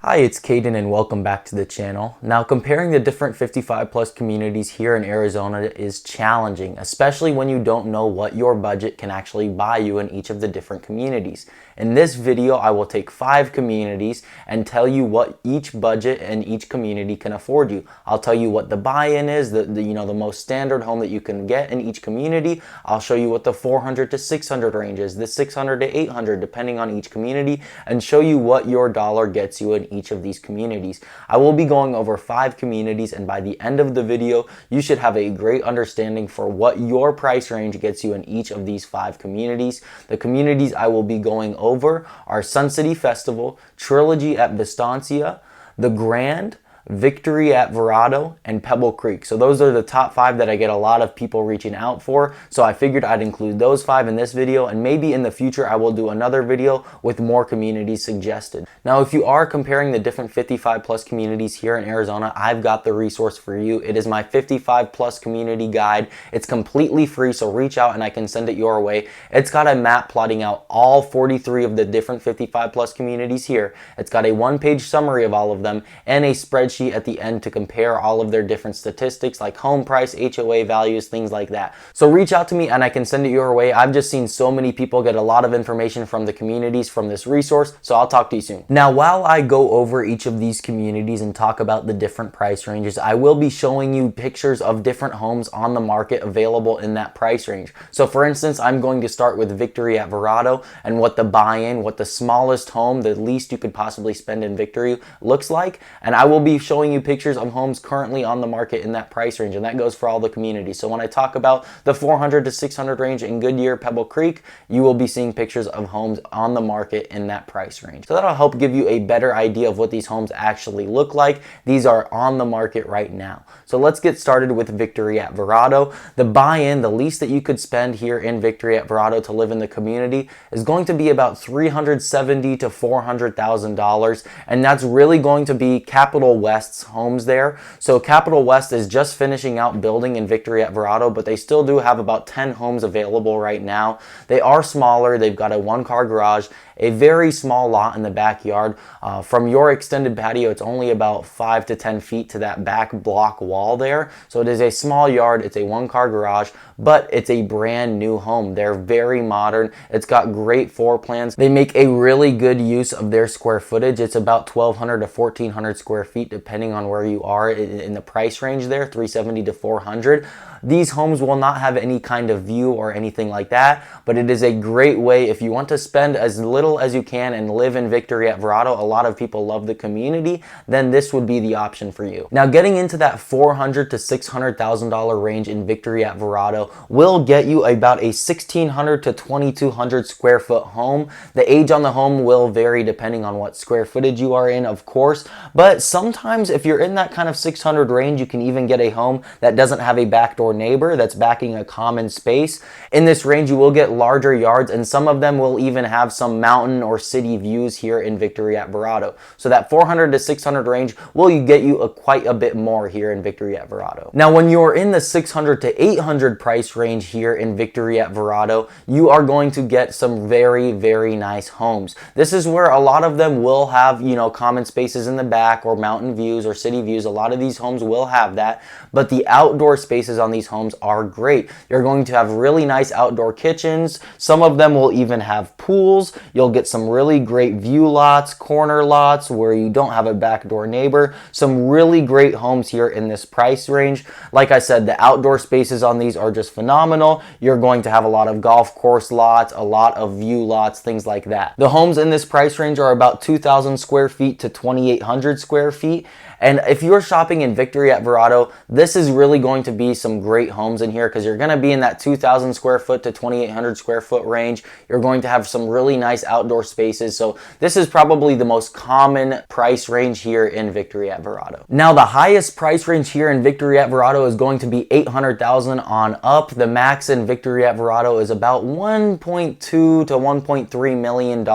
Hi, it's Caden and welcome back to the channel. Now, comparing the different 55 plus communities here in Arizona is challenging, especially when you don't know what your budget can actually buy you in each of the different communities. In this video, I will take 5 communities and tell you what each budget and each community can afford you. I'll tell you what the buy-in is, the most standard home that you can get in each community. I'll show you what the 400 to 600 range is, the 600 to 800 depending on each community, and show you what your dollar gets you in each of these communities. I will be going over 5 communities, and by the end of the video, you should have a great understanding for what your price range gets you in each of these 5 communities. The communities I will be going over are Sun City Festival, Trilogy at Vistancia, The Grand, Victory at Verrado, and Pebble Creek. So those are the top 5 that I get a lot of people reaching out for. So I figured I'd include those 5 in this video, and maybe in the future I will do another video with more communities suggested. Now, if you are comparing the different 55 plus communities here in Arizona, I've got the resource for you. It is my 55 plus community guide. It's completely free, so reach out and I can send it your way. It's got a map plotting out all 43 of the different 55 plus communities here. It's got a 1-page summary of all of them and a spreadsheet at the end to compare all of their different statistics like home price, HOA values, things like that. So reach out to me and I can send it your way. I've just seen so many people get a lot of information from the communities from this resource, so I'll talk to you soon. Now, while I go over each of these communities and talk about the different price ranges, I will be showing you pictures of different homes on the market available in that price range. So for instance, I'm going to start with Victory at Verrado and what the buy-in, what the smallest home, the least you could possibly spend in Victory looks like, and I will be showing you pictures of homes currently on the market in that price range, and that goes for all the communities. So when I talk about the 400 to 600 range in Goodyear, Pebble Creek, you will be seeing pictures of homes on the market in that price range. So that'll help give you a better idea of what these homes actually look like. These are on the market right now. So let's get started with Victory at Verrado. The buy-in, the least that you could spend here in Victory at Verrado to live in the community is going to be about $370,000 to $400,000, and that's really going to be Capital West's homes there. So Capital West is just finishing out building in Victory at Verrado, but they still do have about 10 homes available right now. They are smaller. They've got a 1-car garage, a very small lot in the backyard. From your extended patio, it's only about 5 to 10 feet to that back block wall there. So it is a small yard. It's a 1-car garage, but it's a brand new home. They're very modern. It's got great floor plans. They make a really good use of their square footage. It's about 1,200 to 1,400 square feet, depending on where you are in the price range there, 370 to 400. These homes will not have any kind of view or anything like that, but it is a great way if you want to spend as little as you can and live in Victory at Verrado. A lot of people love the community, then this would be the option for you. Now, getting into that $400,000 to $600,000 range in Victory at Verrado will get you about a 1,600 to 2,200 square foot home. The age on the home will vary depending on what square footage you are in, of course, but sometimes if you're in that kind of 600 range, you can even get a home that doesn't have a backdoor neighbor that's backing a common space. In this range, you will get larger yards, and some of them will even have some mountain or city views here in Victory at Verrado. So that 400 to 600 range will get you quite a bit more here in Victory at Verrado. Now, when you're in the 600 to 800 price range here in Victory at Verrado, you are going to get some very, very nice homes. This is where a lot of them will have, common spaces in the back or mountain views or city views. A lot of these homes will have that, but the outdoor spaces on these homes are great. You're going to have really nice outdoor kitchens. Some of them will even have pools. You'll get some really great view lots, corner lots where you don't have a backdoor neighbor. Some really great homes here in this price range. Like I said, the outdoor spaces on these are just phenomenal. You're going to have a lot of golf course lots, a lot of view lots, things like that. The homes in this price range are about 2,000 square feet to 2,800 square feet. And if you're shopping in Victory at Verrado, this is really going to be some great homes in here because you're going to be in that 2,000 square foot to 2,800 square foot range. You're going to have some really nice outdoor spaces. So this is probably the most common price range here in Victory at Verrado. Now, the highest price range here in Victory at Verrado is going to be $800,000 on up. The max in Victory at Verrado is about $1.2 to $1.3 million.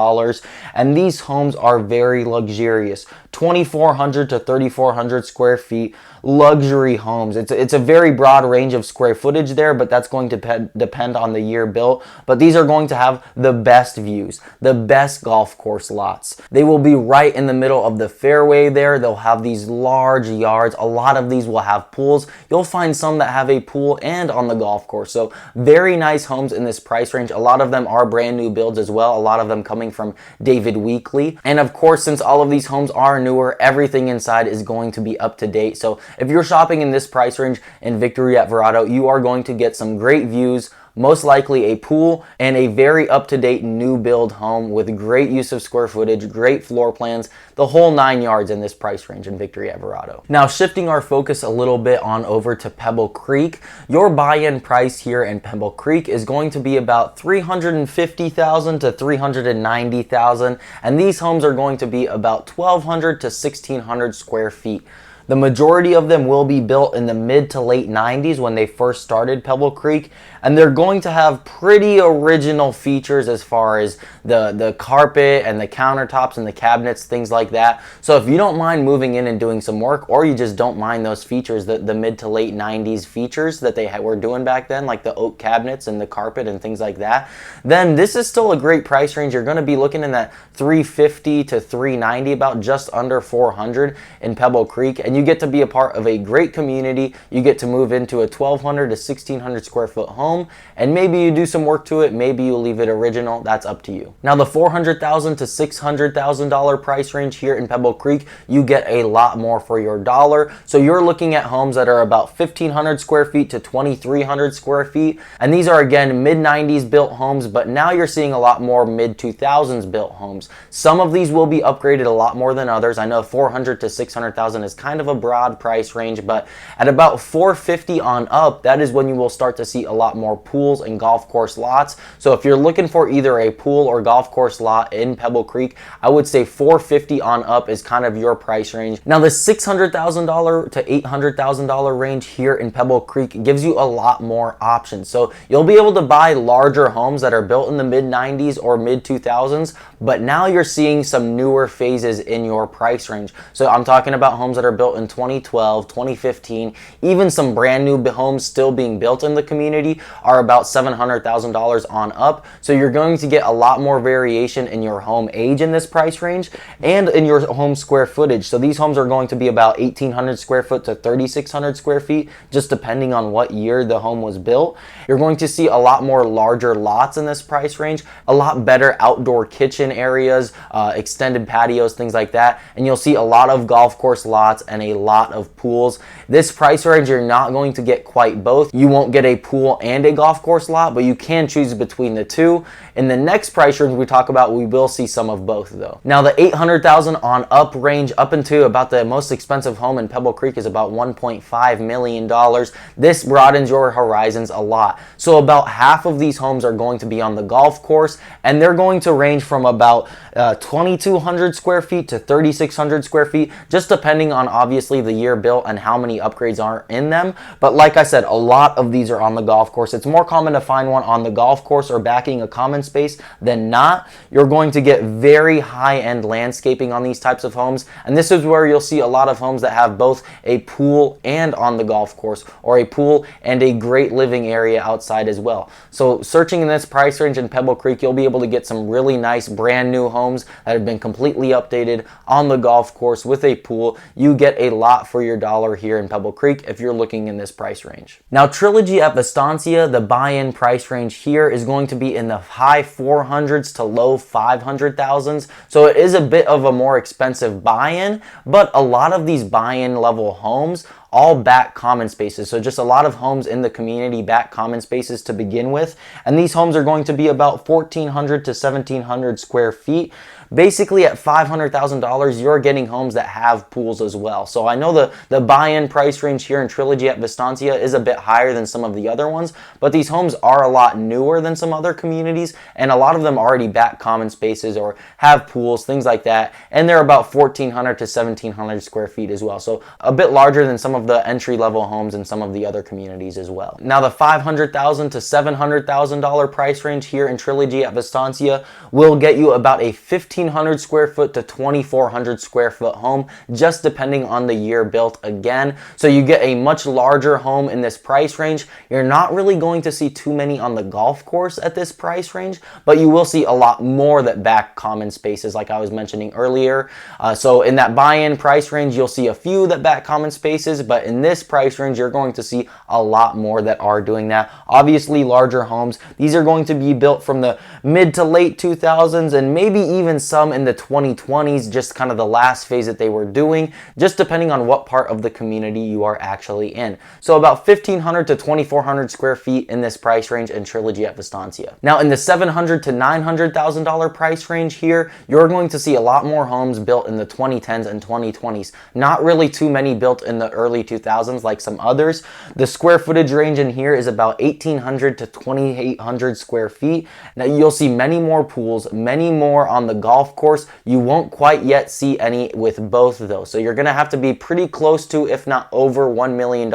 And these homes are very luxurious. 2,400 to 3,400 square feet, luxury homes. It's a very broad range of square footage there, but that's going to depend on the year built. But these are going to have the best views, the best golf course lots. They will be right in the middle of the fairway there. They'll have these large yards. A lot of these will have pools. You'll find some that have a pool and on the golf course. So very nice homes in this price range. A lot of them are brand new builds as well. A lot of them coming from David Weekley. And of course, since all of these homes are newer, everything inside is going to be up to date. So if you're shopping in this price range in Victory at Verrado, you are going to get some great views, most likely a pool, and a very up-to-date new build home with great use of square footage, great floor plans, the whole 9 yards in this price range in Victory at Verrado. Now, shifting our focus a little bit on over to Pebble Creek, your buy-in price here in Pebble Creek is going to be about $350,000 to $390,000, and these homes are going to be about 1,200 to 1,600 square feet. The majority of them will be built in the mid to late 90s when they first started Pebble Creek, and they're going to have pretty original features as far as the carpet and the countertops and the cabinets, things like that. So if you don't mind moving in and doing some work, or you just don't mind those features, the mid to late 90s features that they were doing back then, like the oak cabinets and the carpet and things like that, then this is still a great price range. You're going to be looking in that $350 to $390, about just under $400 in Pebble Creek, and you get to be a part of a great community. You get to move into a 1,200 to 1,600 square foot home, and maybe you do some work to it, maybe you leave it original. That's up to you. Now, the $400,000 to $600,000 price range here in Pebble Creek, you get a lot more for your dollar. So you're looking at homes that are about 1,500 square feet to 2,300 square feet, and these are again mid 90s built homes, but now you're seeing a lot more mid 2000s built homes. Some of these will be upgraded a lot more than others. I know 400 to 600,000 is kind of a broad price range, but at about 450 on up, that is when you will start to see a lot more pools and golf course lots. So if you're looking for either a pool or golf course lot in Pebble Creek, I would say 450 on up is kind of your price range. Now, the $600,000 to $800,000 range here in Pebble Creek gives you a lot more options. So you'll be able to buy larger homes that are built in the mid 90s or mid 2000s, but now you're seeing some newer phases in your price range. So I'm talking about homes that are built in 2012, 2015, even some brand new homes still being built in the community are about $700,000 on up. So you're going to get a lot more variation in your home age in this price range and in your home square footage. So these homes are going to be about 1,800 square foot to 3,600 square feet, just depending on what year the home was built. You're going to see a lot more larger lots in this price range, a lot better outdoor kitchen areas, extended patios, things like that. And you'll see a lot of golf course lots and a lot of pools. This price range, you're not going to get quite both. You won't get a pool and a golf course lot, but you can choose between the two. In the next price range we talk about, we will see some of both though. Now, the $800,000 on up range, up into about the most expensive home in Pebble Creek is about $1.5 million. This broadens your horizons a lot. So about half of these homes are going to be on the golf course, and they're going to range from about 2,200 square feet to 3,600 square feet, just depending on obviously the year built and how many upgrades are in them. But like I said, a lot of these are on the golf course. It's more common to find one on the golf course or backing a common space than not. You're going to get very high-end landscaping on these types of homes, and this is where you'll see a lot of homes that have both a pool and on the golf course, or a pool and a great living area outside as well. So searching in this price range in Pebble Creek, you'll be able to get some really nice brand new homes that have been completely updated on the golf course with a pool. You get a lot for your dollar here in Pebble Creek if you're looking in this price range. Now, Trilogy at Vistancia, the buy-in price range here is going to be in the high 400s to low 500,000s. So it is a bit of a more expensive buy-in, but a lot of these buy-in level homes all back common spaces. So just a lot of homes in the community back common spaces to begin with. And these homes are going to be about 1,400 to 1,700 square feet. Basically at $500,000, you're getting homes that have pools as well. So I know the buy-in price range here in Trilogy at Vistancia is a bit higher than some of the other ones, but these homes are a lot newer than some other communities, and a lot of them already back common spaces or have pools, things like that. And they're about 1,400 to 1,700 square feet as well. So a bit larger than some of of the entry-level homes in some of the other communities as well. Now the $500,000 to $700,000 price range here in Trilogy at Vistancia will get you about a 1,500 square foot to 2,400 square foot home, just depending on the year built again. So you get a much larger home in this price range. You're not really going to see too many on the golf course at this price range, but you will see a lot more that back common spaces like I was mentioning earlier. So in that buy-in price range, you'll see a few that back common spaces, but in this price range, you're going to see a lot more that are doing that. Obviously, larger homes. These are going to be built from the mid to late 2000s and maybe even some in the 2020s, just kind of the last phase that they were doing, just depending on what part of the community you are actually in. So about 1,500 to 2,400 square feet in this price range in Trilogy at Vistancia. Now in the $700,000 to $900,000 price range here, you're going to see a lot more homes built in the 2010s and 2020s. Not really too many built in the early 2000s like some others. The square footage range in here is about 1,800 to 2,800 square feet. Now you'll see many more pools, many more on the golf course. You won't quite yet see any with both of those. So you're going to have to be pretty close to, if not over $1 million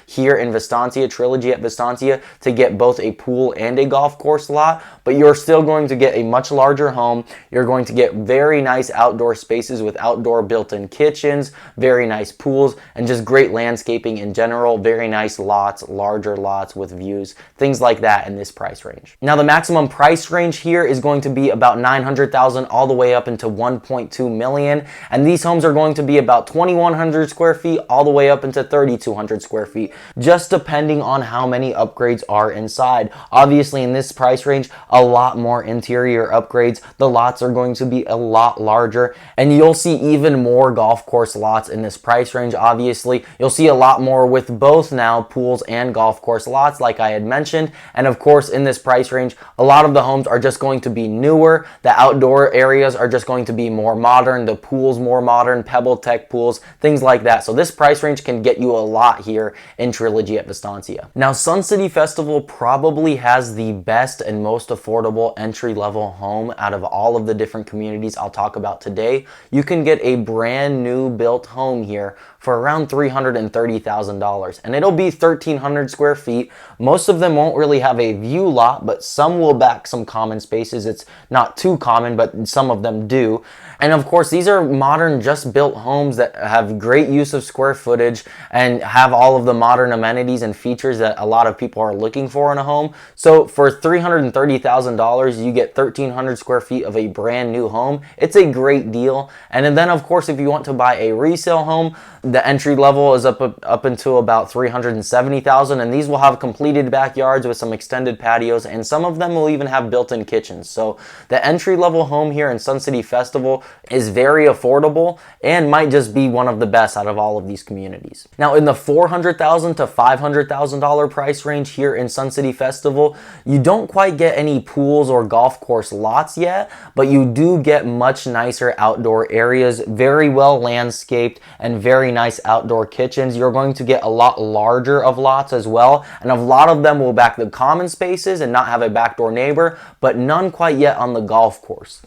here in Vistancia, Trilogy at Vistancia, to get both a pool and a golf course lot. But you're still going to get a much larger home. You're going to get very nice outdoor spaces with outdoor built-in kitchens, very nice pools, and just great landscaping in general. Very nice lots, larger lots with views, things like that in this price range. Now the maximum price range here is going to be about $900,000 all the way up into $1.2 million. And these homes are going to be about 2,100 square feet all the way up into 3,200 square feet, just depending on how many upgrades are inside. Obviously in this price range, a lot more interior upgrades. The lots are going to be a lot larger, and you'll see even more golf course lots in this price range. Obviously, you'll see a lot more with both now pools and golf course lots like I had mentioned. And of course, in this price range, a lot of the homes are just going to be newer. The outdoor areas are just going to be more modern. The pools more modern, Pebble Tech pools, things like that. So this price range can get you a lot here in Trilogy at Vistancia. Now, Sun City Festival probably has the best and most affordable entry-level home out of all of the different communities I'll talk about today. You can get a brand new built home here for around $330,000, and it'll be 1,300 square feet. Most of them won't really have a view lot, but some will back some common spaces. It's not too common, but some of them do. And of course, these are modern, just built homes that have great use of square footage and have all of the modern amenities and features that a lot of people are looking for in a home. So for $330,000, you get 1,300 square feet of a brand new home. It's a great deal. And then of course, if you want to buy a resale home, the entry level is up until about $370,000, and these will have completed backyards with some extended patios, and some of them will even have built-in kitchens. So the entry level home here in Sun City Festival is very affordable and might just be one of the best out of all of these communities. Now in the $400,000 to $500,000 price range here in Sun City Festival, you don't quite get any pools or golf course lots yet, but you do get much nicer outdoor areas, very well landscaped, and very nice outdoor kitchens. You're going to get a lot larger of lots as well, and a lot of them will back the common spaces and not have a backdoor neighbor, but none quite yet on the golf course.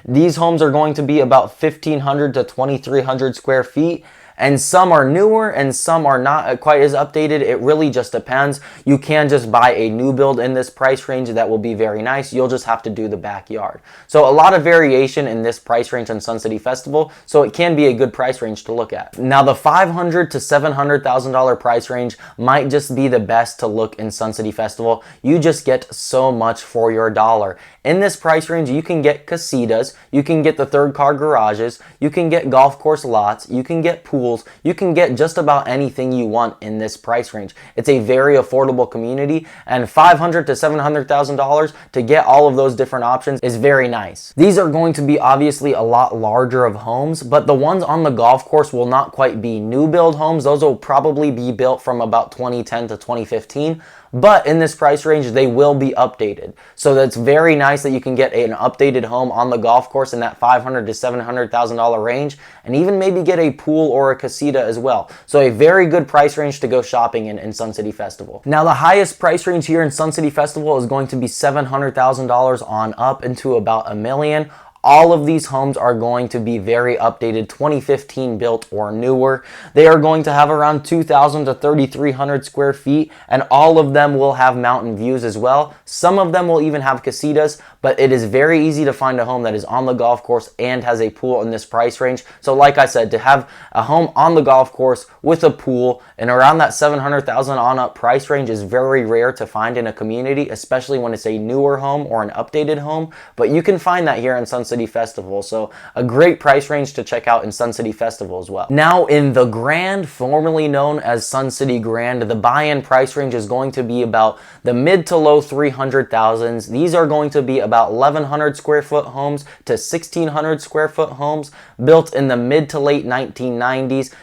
These homes are going to be about 1,500 to 2,300 square feet. And some are newer and some are not quite as updated. It really just depends. You can just buy a new build in this price range that will be very nice. You'll just have to do the backyard. So a lot of variation in this price range on Sun City Festival, so it can be a good price range to look at. Now the $500,000 to $700,000 price range might just be the best to look in Sun City Festival. You just get so much for your dollar. In this price range, you can get casitas, you can get the third car garages, you can get golf course lots, you can get pools, you can get just about anything you want in this price range. It's a very affordable community, and $500,000 to $700,000 to get all of those different options is very nice. These are going to be obviously a lot larger of homes, but the ones on the golf course will not quite be new build homes. Those will probably be built from about 2010 to 2015. But in this price range, they will be updated. So that's very nice that you can get an updated home on the golf course in that $500,000 to $700,000 range, and even maybe get a pool or a casita as well. So a very good price range to go shopping in Sun City Festival. Now the highest price range here in Sun City Festival is going to be $700,000 on up into about $1 million. all of these homes are going to be very updated, 2015 built or newer. They are going to have around 2,000 to 3,300 square feet, and all of them will have mountain views as well. Some of them will even have casitas, but it is very easy to find a home that is on the golf course and has a pool in this price range. So like I said, to have a home on the golf course with a pool and around that 700,000 on up price range is very rare to find in a community, especially when it's a newer home or an updated home. But you can find that here in Sun City Festival. So a great price range to check out in Sun City Festival as well. Now in the Grand, formerly known as Sun City Grand, the buy-in price range is going to be about the mid to low 300,000s. These are going to be about 1,100 square foot homes to 1,600 square foot homes built in the mid to late 1990s.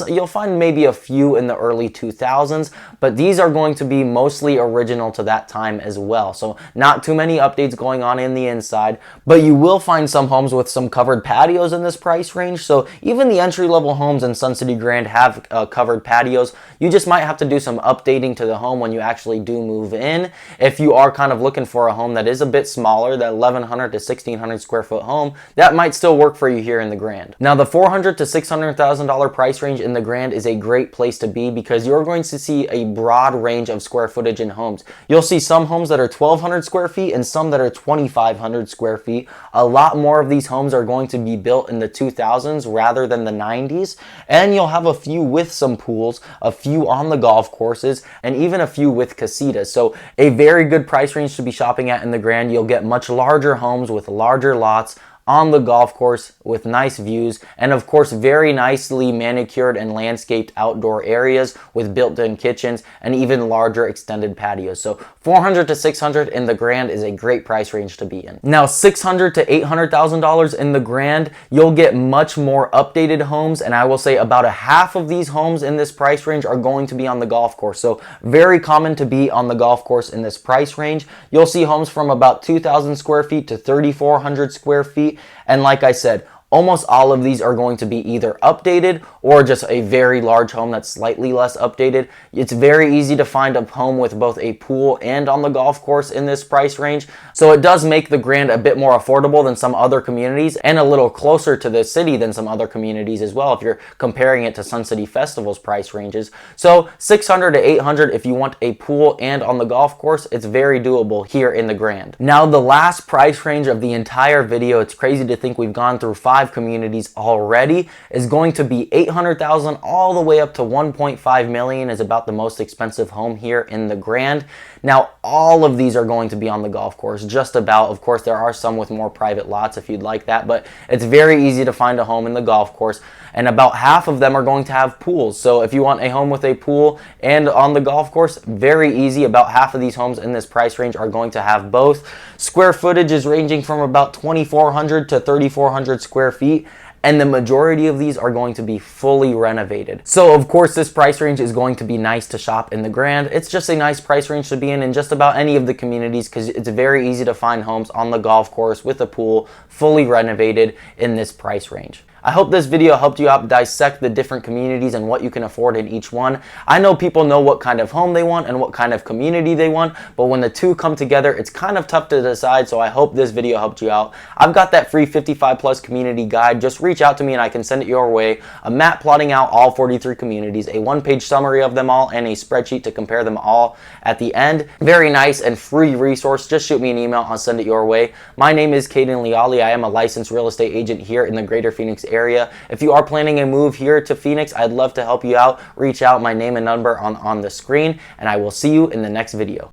You'll find maybe a few in the early 2000s, but these are going to be mostly original to that time as well. So not too many updates going on in the inside, but you will find some homes with some covered patios in this price range. So even the entry-level homes in Sun City Grand have covered patios. You just might have to do some updating to the home when you actually do move in. If you are kind of looking for a home that is a bit smaller, that 1,100 to 1,600 square foot home, that might still work for you here in the Grand. Now the $400,000 to $600,000 price range in the Grand is a great place to be because you're going to see a broad range of square footage in homes. You'll see some homes that are 1,200 square feet and some that are 2,500 square feet. A lot more of these homes are going to be built in the 2000s rather than the 90s, and you'll have a few with some pools, a few on the golf courses, and even a few with casitas. So a very good price range to be shopping at in the Grand. You'll get much larger homes with larger lots on the golf course with nice views, and of course very nicely manicured and landscaped outdoor areas with built-in kitchens and even larger extended patios. So $400,000 to $600,000 in the Grand is a great price range to be in. Now $600,000 to $800,000 in the Grand, you'll get much more updated homes, and I will say about a half of these homes in this price range are going to be on the golf course. So very common to be on the golf course in this price range. You'll see homes from about 2,000 square feet to 3,400 square feet. And like I said, almost all of these are going to be either updated or just a very large home that's slightly less updated. It's very easy to find a home with both a pool and on the golf course in this price range. So it does make the Grand a bit more affordable than some other communities and a little closer to the city than some other communities as well if you're comparing it to Sun City Festival's price ranges. So $600,000 to $800,000 if you want a pool and on the golf course, it's very doable here in the Grand. Now the last price range of the entire video, it's crazy to think we've gone through 5 communities already, is going to be $800,000 all the way up to $1.5 million is about the most expensive home here in the Grand. Now all of these are going to be on the golf course, just about. Of course there are some with more private lots if you'd like that, but it's very easy to find a home in the golf course, and about half of them are going to have pools. So if you want a home with a pool and on the golf course, very easy. About half of these homes in this price range are going to have both. Square footage is ranging from about 2,400 to 3,400 square feet, and the majority of these are going to be fully renovated. So of course this price range is going to be nice to shop in the Grand. It's just a nice price range to be in just about any of the communities because it's very easy to find homes on the golf course with a pool fully renovated in this price range. I hope this video helped you out dissect the different communities and what you can afford in each one. I know people know what kind of home they want and what kind of community they want, but when the two come together, it's kind of tough to decide, so I hope this video helped you out. I've got that free 55 plus community guide. Just reach out to me and I can send it your way. A map plotting out all 43 communities, a one-page summary of them all, and a spreadsheet to compare them all at the end. Very nice and free resource. Just shoot me an email, I'll send it your way. My name is Caden Leali. I am a licensed real estate agent here in the greater Phoenix area. If you are planning a move here to Phoenix, I'd love to help you out. Reach out, my name and number on the screen, and I will see you in the next video.